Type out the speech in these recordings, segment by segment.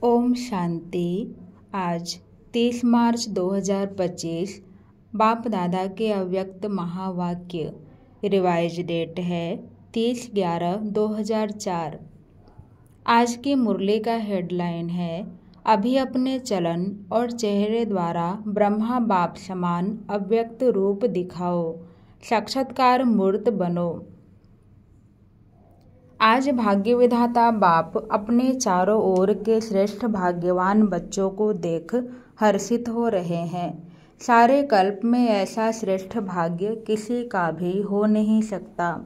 ओम शांति। आज 30 मार्च 2025 बाप दादा के अव्यक्त महावाक्य। रिवाइज डेट है 30/11/2004। आज की मुरली का हेडलाइन है, अभी अपने चलन और चेहरे द्वारा ब्रह्मा बाप समान अव्यक्त रूप दिखाओ, साक्षात्कार मूर्त बनो। आज भाग्य विधाता बाप अपने चारों ओर के श्रेष्ठ भाग्यवान बच्चों को देख हर्षित हो रहे हैं। सारे कल्प में ऐसा श्रेष्ठ भाग्य किसी का भी हो नहीं सकता।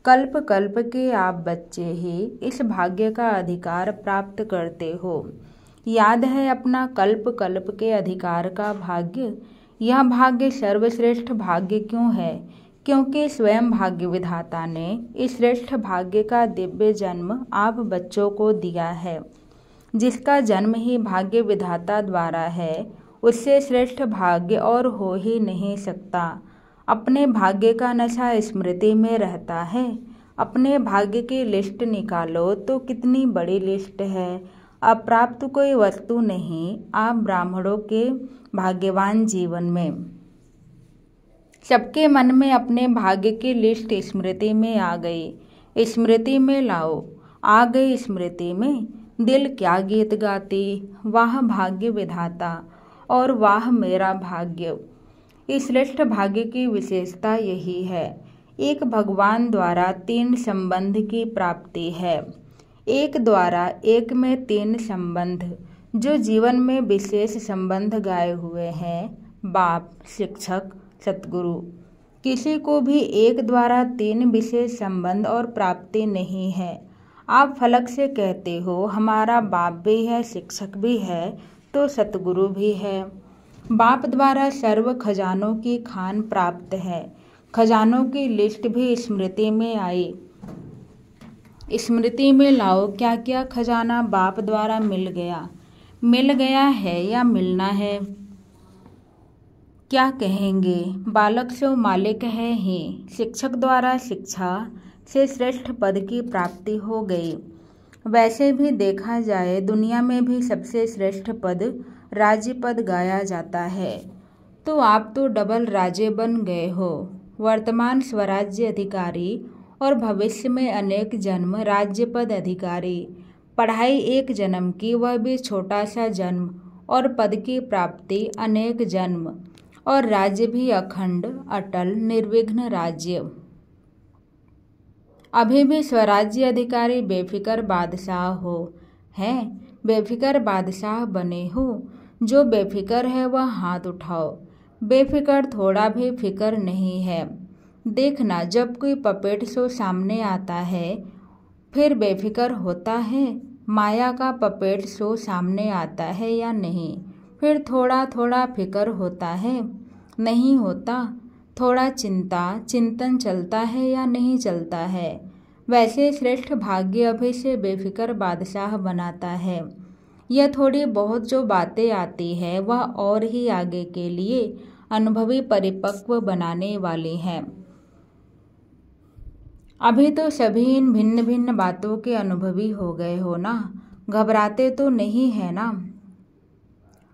कल्प कल्प के आप बच्चे ही इस भाग्य का अधिकार प्राप्त करते हो। याद है अपना कल्प कल्प के अधिकार का भाग्य। यह भाग्य सर्वश्रेष्ठ भाग्य क्यों है? क्योंकि स्वयं भाग्य विधाता ने इस श्रेष्ठ भाग्य का दिव्य जन्म आप बच्चों को दिया है। जिसका जन्म ही भाग्य विधाता द्वारा है, उससे श्रेष्ठ भाग्य और हो ही नहीं सकता। अपने भाग्य का नशा स्मृति में रहता है। अपने भाग्य की लिस्ट निकालो तो कितनी बड़ी लिस्ट है। अप्राप्त कोई वस्तु नहीं आप ब्राह्मणों के भाग्यवान जीवन में। सबके मन में अपने भाग्य की लिस्ट स्मृति में आ गई। स्मृति में लाओ। आ गई स्मृति में, दिल क्या गीत गाती, वाह भाग्य विधाता और वाह मेरा भाग्य। इस श्रेष्ठ भाग्य की विशेषता यही है, एक भगवान द्वारा 3 संबंध की प्राप्ति है। एक द्वारा एक में 3 संबंध, जो जीवन में विशेष संबंध गाए हुए हैं, बाप, शिक्षक, सतगुरु। किसी को भी एक द्वारा 3 विशेष संबंध और प्राप्ति नहीं है। आप फलक से कहते हो हमारा बाप भी है, शिक्षक भी है, तो सतगुरु भी है। बाप द्वारा सर्व खजानों की खान प्राप्त है। खजानों की लिस्ट भी स्मृति में आई। स्मृति में लाओ क्या क्या खजाना बाप द्वारा मिल गया है या मिलना है। क्या कहेंगे? बालक सो मालिक है ही। शिक्षक द्वारा शिक्षा से श्रेष्ठ पद की प्राप्ति हो गई। वैसे भी देखा जाए दुनिया में भी सबसे श्रेष्ठ पद राज्य पद गाया जाता है। तो आप तो डबल राजे बन गए हो। वर्तमान स्वराज्य अधिकारी और भविष्य में अनेक जन्म राज्य पद अधिकारी। पढ़ाई एक जन्म की, वह भी छोटा सा जन्म, और पद की प्राप्ति अनेक जन्म, और राज्य भी अखंड अटल निर्विघ्न राज्य। अभी भी स्वराज्य अधिकारी बेफिक्र बादशाह हो हैं। बेफिक्र बादशाह बने हो। जो बेफिक्र है वह हाथ उठाओ। बेफिक्र थोड़ा भी फिक्र नहीं है। देखना जब कोई पपेट शो सामने आता है फिर बेफिक्र होता है। माया का पपेट शो सामने आता है या नहीं, फिर थोड़ा थोड़ा फिक्र होता है, नहीं होता। थोड़ा चिंतन चलता है या नहीं चलता है। वैसे श्रेष्ठ भाग्य अभी से बेफिक्र बादशाह बनाता है। यह थोड़ी बहुत जो बातें आती है वह और ही आगे के लिए अनुभवी परिपक्व बनाने वाली हैं। अभी तो सभी इन भिन्न भिन्न बातों के अनुभवी हो गए हो ना, घबराते तो नहीं है ना।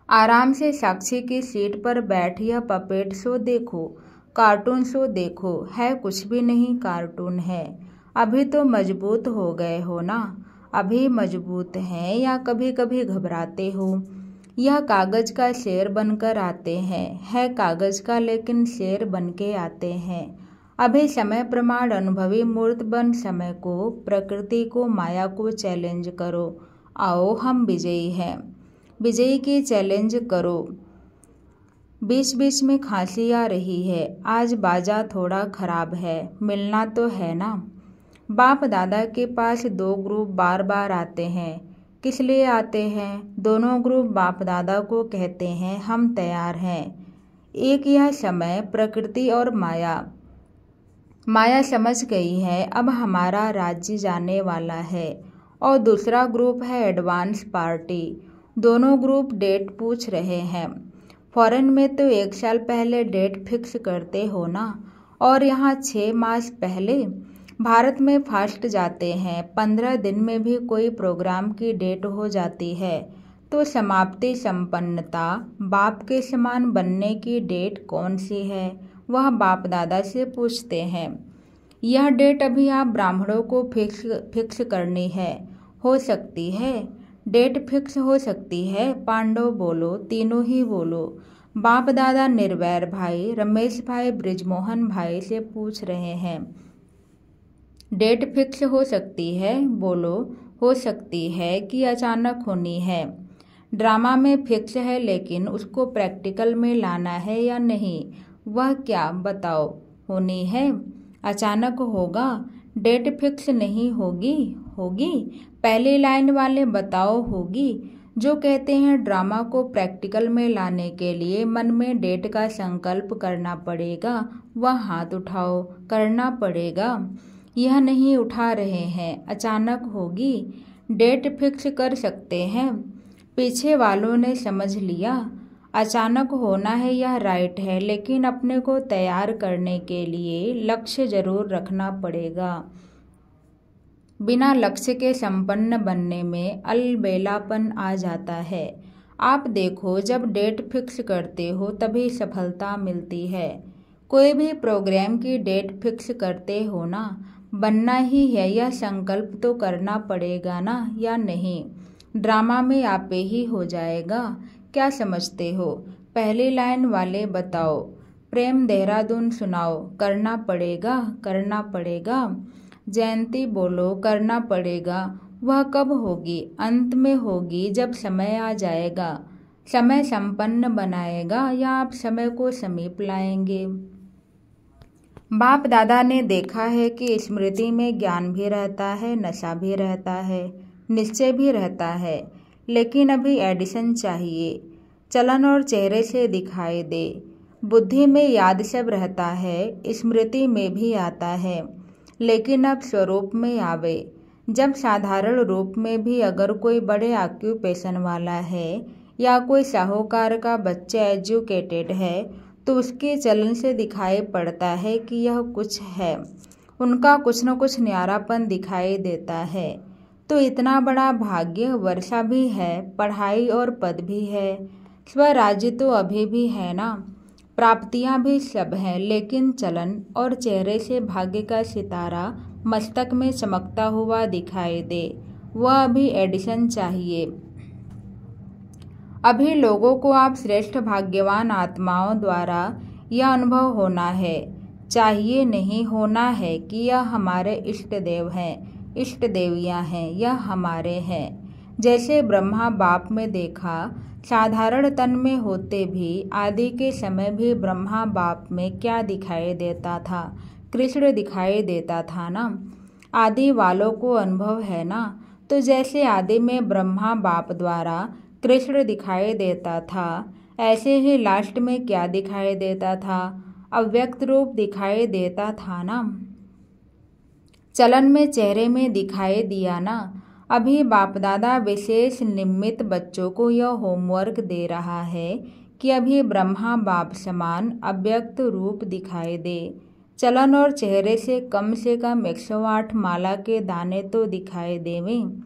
आराम से साक्षी की सीट पर बैठ यह पपेट शो देखो, कार्टून शो देखो। है कुछ भी नहीं, कार्टून है। अभी तो मजबूत हो गए हो ना। अभी मजबूत हैं या कभी कभी घबराते हो। यह कागज का शेर बनकर आते हैं। है कागज का लेकिन शेर बन के आते हैं। अभी समय प्रमाण अनुभवी मूर्त बन समय को, प्रकृति को, माया को चैलेंज करो। आओ हम विजयी हैं। विजयी की चैलेंज करो। बीच बीच में खांसी आ रही है। आज बाजा थोड़ा खराब है। मिलना तो है ना। बाप दादा के पास 2 ग्रुप बार बार आते हैं। किस लिए आते हैं? दोनों ग्रुप बाप दादा को कहते हैं हम तैयार हैं। एक यह समय प्रकृति और माया समझ गई है अब हमारा राज्य जाने वाला है। और दूसरा ग्रुप है एडवांस पार्टी। दोनों ग्रुप डेट पूछ रहे हैं। फॉरेन में तो 1 साल पहले डेट फिक्स करते हो ना, और यहाँ 6 मास पहले। भारत में फास्ट जाते हैं। 15 दिन में भी कोई प्रोग्राम की डेट हो जाती है। तो समाप्ति संपन्नता बाप के समान बनने की डेट कौन सी है, वह बाप दादा से पूछते हैं। यह डेट अभी आप ब्राह्मणों को फिक्स करनी है। हो सकती है डेट फिक्स हो सकती है, पांडव बोलो, तीनों ही बोलो। बाप दादा निर्वैर भाई, रमेश भाई, ब्रिजमोहन भाई से पूछ रहे हैं। डेट फिक्स हो सकती है, बोलो। हो सकती है कि अचानक होनी है। ड्रामा में फिक्स है लेकिन उसको प्रैक्टिकल में लाना है या नहीं, वह क्या बताओ। होनी है, अचानक होगा, डेट फिक्स नहीं होगी। होगी, पहली लाइन वाले बताओ होगी। जो कहते हैं ड्रामा को प्रैक्टिकल में लाने के लिए मन में डेट का संकल्प करना पड़ेगा, वह हाथ उठाओ। करना पड़ेगा, यह नहीं उठा रहे हैं। अचानक होगी, डेट फिक्स कर सकते हैं। पीछे वालों ने समझ लिया, अचानक होना है यह राइट है, लेकिन अपने को तैयार करने के लिए लक्ष्य जरूर रखना पड़ेगा। बिना लक्ष्य के संपन्न बनने में अलबेलापन आ जाता है। आप देखो, जब डेट फिक्स करते हो तभी सफलता मिलती है। कोई भी प्रोग्राम की डेट फिक्स करते हो ना, बनना ही है, यह संकल्प तो करना पड़ेगा ना, या नहीं। ड्रामा में आपे ही हो जाएगा। क्या समझते हो। पहली लाइन वाले बताओ, प्रेम देहरादून सुनाओ। करना पड़ेगा, करना पड़ेगा। जयंती बोलो, करना पड़ेगा। वह कब होगी, अंत में होगी, जब समय आ जाएगा। समय संपन्न बनाएगा या आप समय को समीप लाएंगे। बाप दादा ने देखा है कि स्मृति में ज्ञान भी रहता है, नशा भी रहता है, निश्चय भी रहता है, लेकिन अभी एडिशन चाहिए। चलन और चेहरे से दिखाई दे। बुद्धि में याद सब रहता है, स्मृति में भी आता है, लेकिन अब स्वरूप में आवे। जब साधारण रूप में भी अगर कोई बड़े ऑक्यूपेशन वाला है या कोई साहूकार का बच्चा एजुकेटेड है, तो उसके चलन से दिखाई पड़ता है कि यह कुछ है। उनका कुछ न कुछ न्यारापन दिखाई देता है। तो इतना बड़ा भाग्य, वर्षा भी है, पढ़ाई और पद भी है, स्वराज्य तो अभी भी है ना, प्राप्तियां भी सब हैं, लेकिन चलन और चेहरे से भाग्य का सितारा मस्तक में चमकता हुआ दिखाई दे, वह अभी एडिशन चाहिए। अभी लोगों को आप श्रेष्ठ भाग्यवान आत्माओं द्वारा यह अनुभव होना है, चाहिए नहीं, होना है कि यह हमारे इष्ट देव हैं, इष्ट देवियां हैं, यह हमारे हैं। जैसे ब्रह्मा बाप में देखा, साधारण तन में होते भी आदि के समय भी ब्रह्मा बाप में क्या दिखाई देता था, कृष्ण दिखाई देता था ना। आदि वालों को अनुभव है ना। तो जैसे आदि में ब्रह्मा बाप द्वारा कृष्ण दिखाई देता था, ऐसे ही लास्ट में क्या दिखाई देता था, अव्यक्त रूप दिखाई देता था ना। चलन में चेहरे में दिखाई दिया ना। अभी बाप दादा विशेष निमित्त बच्चों को यह होमवर्क दे रहा है कि अभी ब्रह्मा बाप समान अव्यक्त रूप दिखाई दे। चलन और चेहरे से कम 108 माला के दाने तो दिखाई देवें।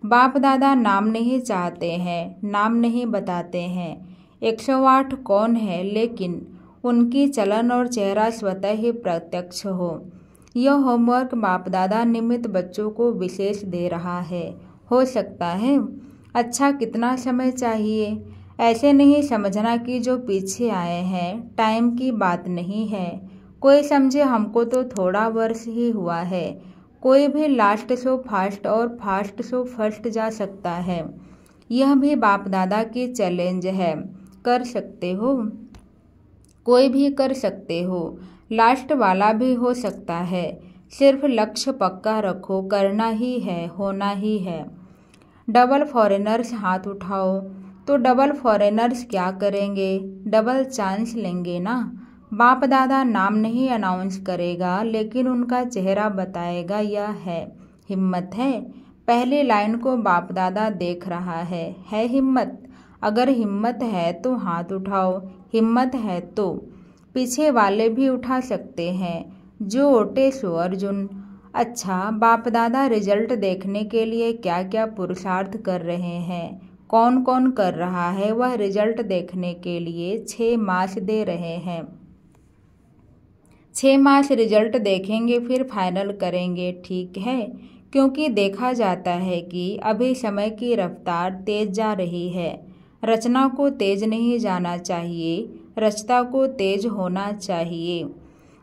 बाप दादा नाम नहीं चाहते हैं, नाम नहीं बताते हैं 108 कौन है, लेकिन उनकी चलन और चेहरा स्वतः ही प्रत्यक्ष हो। यह होमवर्क बाप दादा निमित्त बच्चों को विशेष दे रहा है। हो सकता है। अच्छा, कितना समय चाहिए, ऐसे नहीं समझना कि जो पीछे आए हैं टाइम की बात नहीं है। कोई समझे हमको तो थोड़ा वर्ष ही हुआ है। कोई भी लास्ट सो फास्ट और फास्ट सो फर्स्ट जा सकता है। यह भी बाप दादा की चैलेंज है। कर सकते हो, कोई भी कर सकते हो, लास्ट वाला भी हो सकता है। सिर्फ लक्ष्य पक्का रखो, करना ही है, होना ही है। डबल फॉरेनर्स हाथ उठाओ। तो डबल फॉरेनर्स क्या करेंगे, डबल चांस लेंगे ना। बाप दादा नाम नहीं अनाउंस करेगा, लेकिन उनका चेहरा बताएगा यह है। हिम्मत है। पहली लाइन को बाप दादा देख रहा है हिम्मत। अगर हिम्मत है तो हाथ उठाओ, हिम्मत है तो पीछे वाले भी उठा सकते हैं। जो ओटे सो अर्जुन। अच्छा, बाप दादा रिजल्ट देखने के लिए क्या क्या पुरुषार्थ कर रहे हैं, कौन कौन कर रहा है वह रिजल्ट देखने के लिए 6 मास दे रहे हैं। 6 मास रिजल्ट देखेंगे फिर फाइनल करेंगे, ठीक है। क्योंकि देखा जाता है कि अभी समय की रफ्तार तेज जा रही है। रचना को तेज नहीं जाना चाहिए, रचता को तेज होना चाहिए।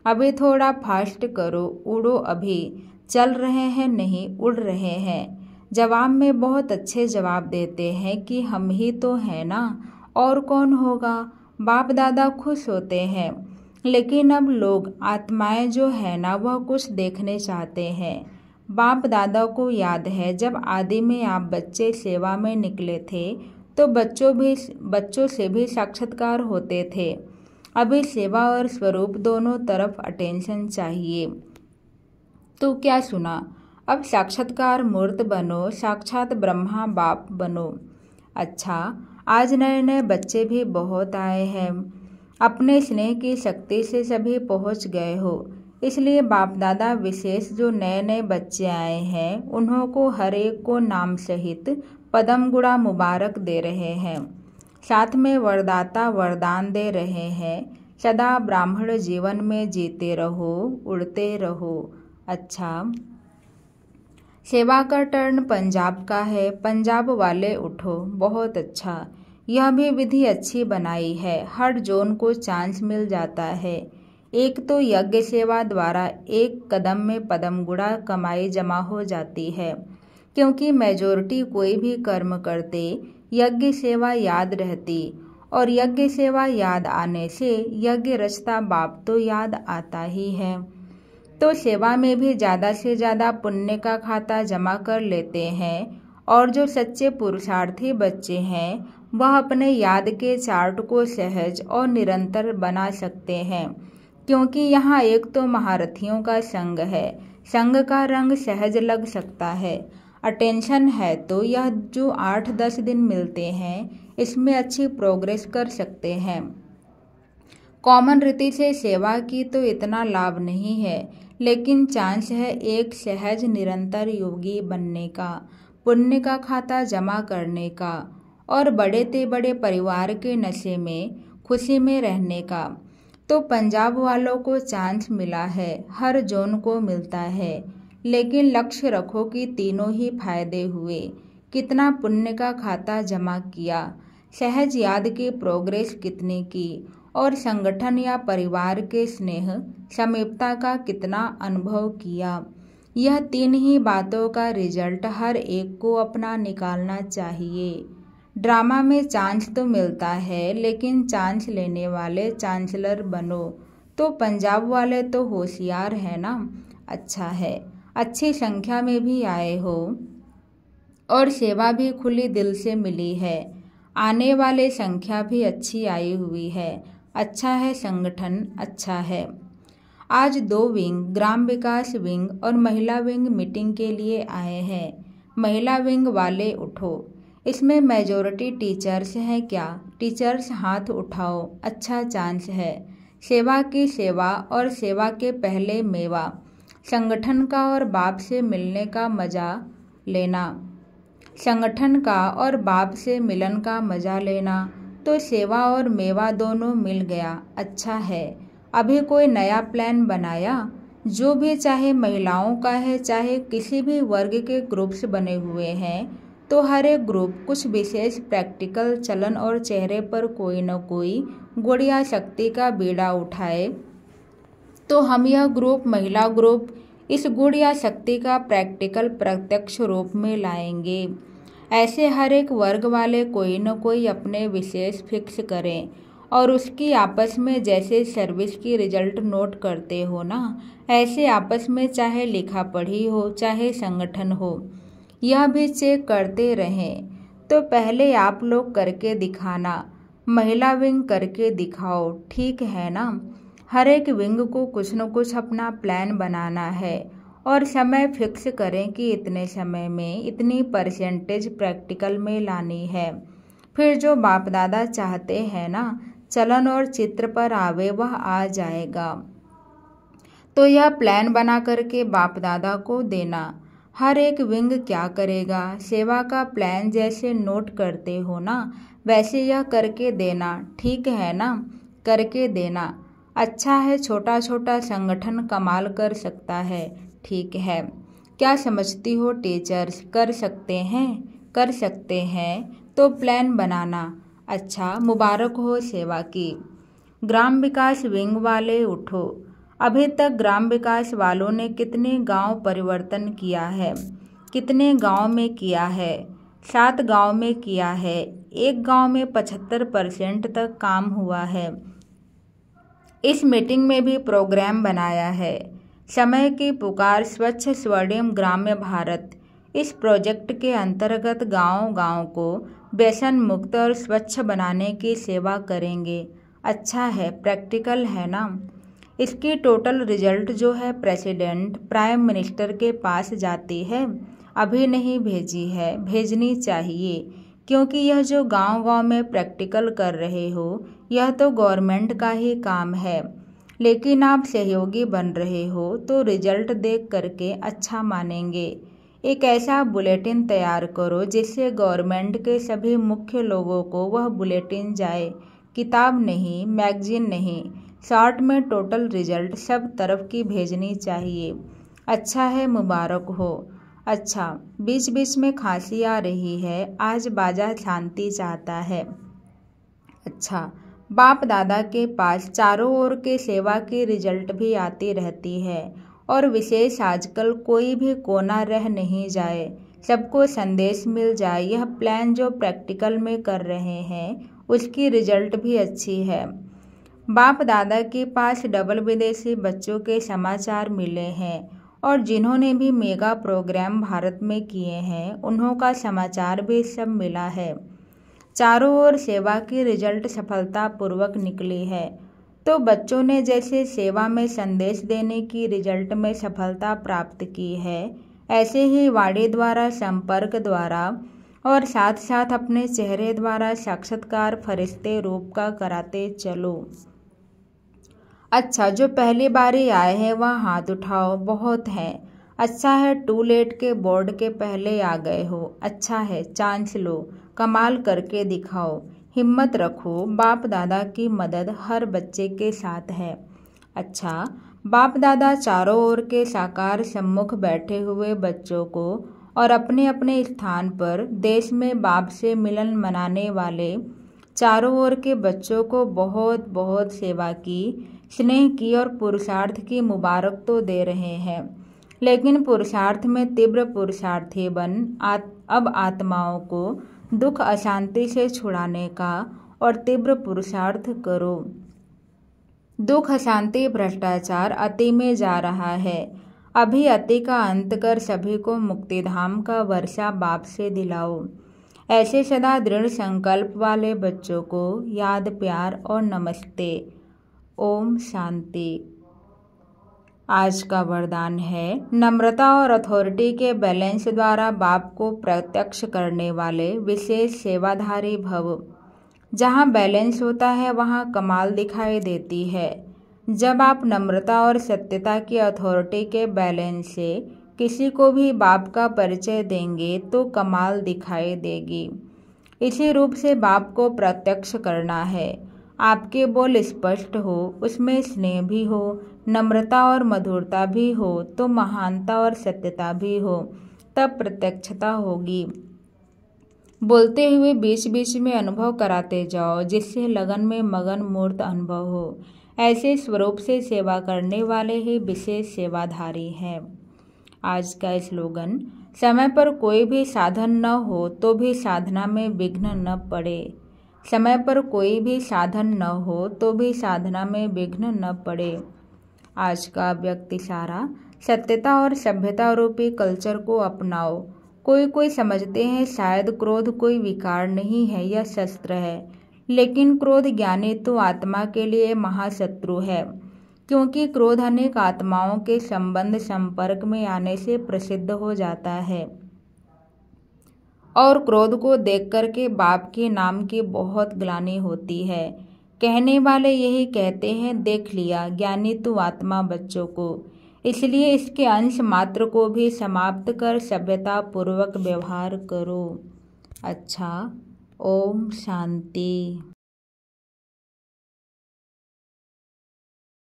अभी थोड़ा फास्ट करो, उड़ो अभी। चल रहे हैं नहीं, उड़ रहे हैं। जवाब में बहुत अच्छे जवाब देते हैं कि हम ही तो हैं ना, और कौन होगा। बाप दादा खुश होते हैं। लेकिन अब लोग, आत्माएं जो है ना, वह कुछ देखने चाहते हैं। बाप दादा को याद है जब आदि में आप बच्चे सेवा में निकले थे तो बच्चों से भी साक्षात्कार होते थे। अभी सेवा और स्वरूप दोनों तरफ अटेंशन चाहिए। तो क्या सुना, अब साक्षात्कार मूर्त बनो, साक्षात ब्रह्मा बाप बनो। अच्छा, आज नए नए बच्चे भी बहुत आए हैं। अपने स्नेह की शक्ति से सभी पहुंच गए हो, इसलिए बाप दादा विशेष जो नए नए बच्चे आए हैं उन्हों को हर एक को नाम सहित पदम गुड़ा मुबारक दे रहे हैं। साथ में वरदाता वरदान दे रहे हैं, सदा ब्राह्मण जीवन में जीते रहो, उड़ते रहो। अच्छा, सेवा का टर्न पंजाब का है। पंजाब वाले उठो, बहुत अच्छा। यह भी विधि अच्छी बनाई है, हर जोन को चांस मिल जाता है। एक तो यज्ञ सेवा द्वारा एक कदम में पदम गुड़ा कमाई जमा हो जाती है, क्योंकि मेजोरिटी कोई भी कर्म करते यज्ञ सेवा याद रहती, और यज्ञ सेवा याद आने से यज्ञ रचता बाप तो याद आता ही है। तो सेवा में भी ज़्यादा से ज़्यादा पुण्य का खाता जमा कर लेते हैं, और जो सच्चे पुरुषार्थी बच्चे हैं वह अपने याद के चार्ट को सहज और निरंतर बना सकते हैं, क्योंकि यहाँ एक तो महारथियों का संग है। संग का रंग सहज लग सकता है। अटेंशन है तो यह जो 8-10 दिन मिलते हैं इसमें अच्छी प्रोग्रेस कर सकते हैं। कॉमन रीति से सेवा की तो इतना लाभ नहीं है, लेकिन चांस है एक सहज निरंतर योगी बनने का, पुण्य का खाता जमा करने का, और बड़े ते बड़े परिवार के नशे में खुशी में रहने का। तो पंजाब वालों को चांस मिला है, हर जोन को मिलता है, लेकिन लक्ष्य रखो कि तीनों ही फायदे हुए। कितना पुण्य का खाता जमा किया, सहज याद की प्रोग्रेस कितनी की, और संगठन या परिवार के स्नेह समीपता का कितना अनुभव किया। यह 3 ही बातों का रिजल्ट हर एक को अपना निकालना चाहिए। ड्रामा में चांस तो मिलता है, लेकिन चांस लेने वाले चांसलर बनो। तो पंजाब वाले तो होशियार है ना। अच्छा है, अच्छी संख्या में भी आए हो, और सेवा भी खुली दिल से मिली है। आने वाले संख्या भी अच्छी आई हुई है। अच्छा है, संगठन अच्छा है। आज 2 विंग, ग्राम विकास विंग और महिला विंग मीटिंग के लिए आए हैं। महिला विंग वाले उठो। इसमें मेजॉरिटी टीचर्स हैं क्या? टीचर्स हाथ उठाओ, अच्छा चांस है। सेवा की सेवा और सेवा के पहले मेवा, संगठन का और बाप से मिलने का मजा लेना, संगठन का और बाप से मिलन का मजा लेना। तो सेवा और मेवा दोनों मिल गया, अच्छा है। अभी कोई नया प्लान बनाया? जो भी, चाहे महिलाओं का है चाहे किसी भी वर्ग के ग्रुप्स बने हुए हैं, तो हर एक ग्रुप कुछ विशेष प्रैक्टिकल चलन और चेहरे पर कोई न कोई गुण या शक्ति का बीड़ा उठाए। तो हम यह ग्रुप, महिला ग्रुप, इस गुण या शक्ति का प्रैक्टिकल प्रत्यक्ष रूप में लाएंगे। ऐसे हर एक वर्ग वाले कोई न कोई अपने विशेष फिक्स करें, और उसकी आपस में जैसे सर्विस की रिजल्ट नोट करते हो ना, ऐसे आपस में चाहे लिखा पढ़ी हो चाहे संगठन हो, यह भी चेक करते रहें। तो पहले आप लोग करके दिखाना, महिला विंग करके दिखाओ, ठीक है ना। हर एक विंग को कुछ न कुछ अपना प्लान बनाना है, और समय फिक्स करें कि इतने समय में इतनी परसेंटेज प्रैक्टिकल में लानी है। फिर जो बाप दादा चाहते हैं ना, चलन और चित्र पर आवे, वह आ जाएगा। तो यह प्लान बना करके बाप दादा को देना। हर एक विंग क्या करेगा, सेवा का प्लान जैसे नोट करते हो ना, वैसे यह करके देना, ठीक है ना, करके देना। अच्छा है, छोटा छोटा संगठन कमाल कर सकता है, ठीक है। क्या समझती हो टीचर्स, कर सकते हैं? कर सकते हैं तो प्लान बनाना। अच्छा, मुबारक हो सेवा की। ग्राम विकास विंग वाले उठो। अभी तक ग्राम विकास वालों ने कितने गांव परिवर्तन किया है? कितने गांव में किया है? 7 गांव में किया है। एक गांव में 75% तक काम हुआ है। इस मीटिंग में भी प्रोग्राम बनाया है। समय की पुकार, स्वच्छ स्वर्णिम ग्राम्य भारत। इस प्रोजेक्ट के अंतर्गत गांव-गांव को व्यसन मुक्त और स्वच्छ बनाने की सेवा करेंगे। अच्छा है, प्रैक्टिकल है ना। इसकी टोटल रिजल्ट जो है प्रेसिडेंट प्राइम मिनिस्टर के पास जाती है। अभी नहीं भेजी है, भेजनी चाहिए, क्योंकि यह जो गांव-गांव में प्रैक्टिकल कर रहे हो, यह तो गवर्नमेंट का ही काम है। लेकिन आप सहयोगी बन रहे हो तो रिजल्ट देख करके अच्छा मानेंगे। एक ऐसा बुलेटिन तैयार करो जिससे गवर्नमेंट के सभी मुख्य लोगों को वह बुलेटिन जाए। किताब नहीं, मैगजीन नहीं, शॉर्ट में टोटल रिजल्ट सब तरफ की भेजनी चाहिए। अच्छा है, मुबारक हो। अच्छा, बीच बीच में खांसी आ रही है, आज बाजा शांति चाहता है। अच्छा, बाप दादा के पास चारों ओर के सेवा की रिजल्ट भी आती रहती है, और विशेष आजकल कोई भी कोना रह नहीं जाए, सबको संदेश मिल जाए। यह प्लान जो प्रैक्टिकल में कर रहे हैं उसकी रिजल्ट भी अच्छी है। बाप दादा के पास डबल विदेशी बच्चों के समाचार मिले हैं, और जिन्होंने भी मेगा प्रोग्राम भारत में किए हैं उन्हों का समाचार भी सब मिला है। चारों ओर सेवा की रिजल्ट सफलतापूर्वक निकली है। तो बच्चों ने जैसे सेवा में संदेश देने की रिजल्ट में सफलता प्राप्त की है, ऐसे ही वाणी द्वारा, संपर्क द्वारा और साथ साथ अपने चेहरे द्वारा साक्षात्कार फरिश्ते रूप का कराते चलो। अच्छा, जो पहली बारी आए हैं वह हाथ उठाओ, बहुत हैं। अच्छा है, टू लेट के बोर्ड के पहले आ गए हो। अच्छा है, चांस लो, कमाल करके दिखाओ, हिम्मत रखो। बाप दादा की मदद हर बच्चे के साथ है। अच्छा, बाप दादा चारों ओर के साकार सम्मुख बैठे हुए बच्चों को और अपने अपने स्थान पर देश में बाप से मिलन मनाने वाले चारों ओर के बच्चों को बहुत बहुत सेवा की, स्नेह की और पुरुषार्थ की मुबारक तो दे रहे हैं, लेकिन पुरुषार्थ में तीव्र पुरुषार्थी बन अब आत्माओं को दुख अशांति से छुड़ाने का और तीव्र पुरुषार्थ करो। दुख अशांति भ्रष्टाचार अति में जा रहा है। अभी अति का अंत कर सभी को मुक्तिधाम का वर्षा बाप से दिलाओ। ऐसे सदा दृढ़ संकल्प वाले बच्चों को याद, प्यार और नमस्ते। ओम शांति। आज का वरदान है, नम्रता और अथॉरिटी के बैलेंस द्वारा बाप को प्रत्यक्ष करने वाले विशेष सेवाधारी भव। जहाँ बैलेंस होता है वहाँ कमाल दिखाई देती है। जब आप नम्रता और सत्यता की अथॉरिटी के बैलेंस से किसी को भी बाप का परिचय देंगे तो कमाल दिखाई देगी। इसी रूप से बाप को प्रत्यक्ष करना है। आपके बोल स्पष्ट हो, उसमें स्नेह भी हो, नम्रता और मधुरता भी हो, तो महानता और सत्यता भी हो, तब प्रत्यक्षता होगी। बोलते हुए बीच बीच में अनुभव कराते जाओ, जिससे लगन में मगन मूर्त अनुभव हो। ऐसे स्वरूप से सेवा करने वाले ही विशेष सेवाधारी हैं। आज का स्लोगन, समय पर कोई भी साधन न हो तो भी साधना में विघ्न न पड़े। समय पर कोई भी साधन न हो तो भी साधना में विघ्न न पड़े। आज का व्यक्ति सारा, सत्यता और सभ्यता रूपी कल्चर को अपनाओ। कोई समझते हैं शायद क्रोध कोई विकार नहीं है, यह शस्त्र है, लेकिन क्रोध ज्ञानी तो आत्मा के लिए महाशत्रु है, क्योंकि क्रोध अनेक आत्माओं के संबंध संपर्क में आने से प्रसिद्ध हो जाता है, और क्रोध को देख करके बाप के नाम की बहुत ग्लानि होती है। कहने वाले यही कहते हैं, देख लिया ज्ञानी तू आत्मा बच्चों को। इसलिए इसके अंश मात्र को भी समाप्त कर सभ्यता पूर्वक व्यवहार करो। अच्छा, ओम शांति।